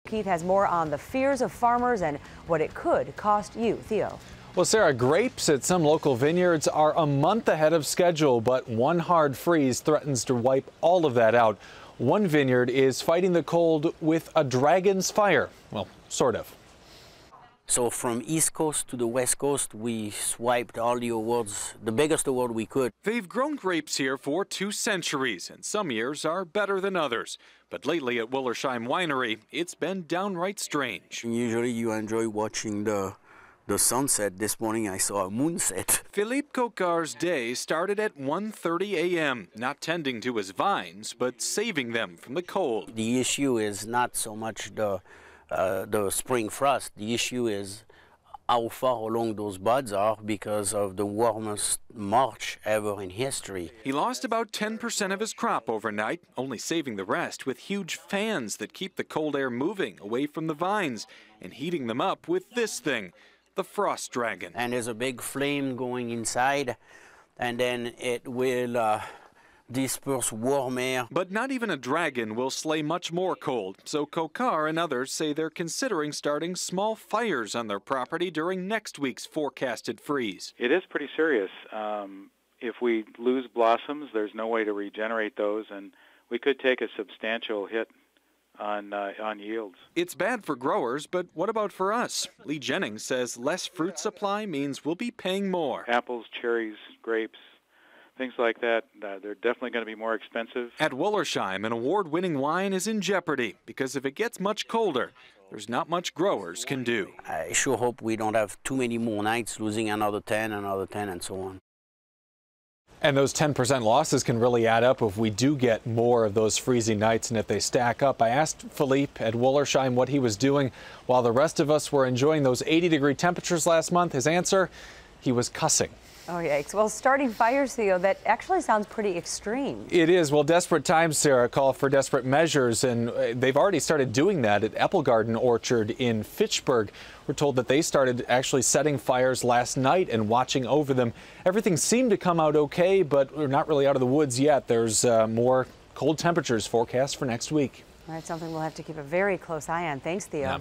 Keith has more on the fears of farmers and what it could cost you. Theo. Well, Sarah, grapes at some local vineyards are a month ahead of schedule, but one hard freeze threatens to wipe all of that out. One vineyard is fighting the cold with a dragon's fire. Well, sort of. So from East Coast to the West Coast, we swiped all the awards, the biggest award we could. They've grown grapes here for 2 centuries, and some years are better than others. But lately at Willersheim Winery, it's been downright strange. Usually you enjoy watching the sunset. This morning I saw a moonset. Philippe Coquart's day started at 1:30 a.m., not tending to his vines, but saving them from the cold. The issue is not so much the spring frost. The issue is how far along those buds are because of the warmest March ever in history. He lost about 10% of his crop overnight, only saving the rest with huge fans that keep the cold air moving away from the vines and heating them up with this thing, the frost dragon. And there's a big flame going inside, and then it will disperse warm air. But not even a dragon will slay much more cold, so Coquart and others say they're considering starting small fires on their property during next week's forecasted freeze. It is pretty serious. If we lose blossoms, there's no way to regenerate those, and we could take a substantial hit on yields. It's bad for growers, but what about for us? Lee Jennings says less fruit supply means we'll be paying more. Apples, cherries, grapes, things like that, they're definitely going to be more expensive. At Willersheim, an award-winning wine is in jeopardy because if it gets much colder, there's not much growers can do. I sure hope we don't have too many more nights losing another 10, and so on. And those 10% losses can really add up if we do get more of those freezing nights and if they stack up. I asked Philippe at Willersheim what he was doing while the rest of us were enjoying those 80-degree temperatures last month. His answer, he was cussing. Oh, yikes. Well, starting fires, Theo, that actually sounds pretty extreme. It is. Well, desperate times, Sarah, call for desperate measures, and they've already started doing that at Apple Garden Orchard in Fitchburg. We're told that they started actually setting fires last night and watching over them. Everything seemed to come out okay, but we're not really out of the woods yet. There's more cold temperatures forecast for next week. All right, something we'll have to keep a very close eye on. Thanks, Theo. Yeah.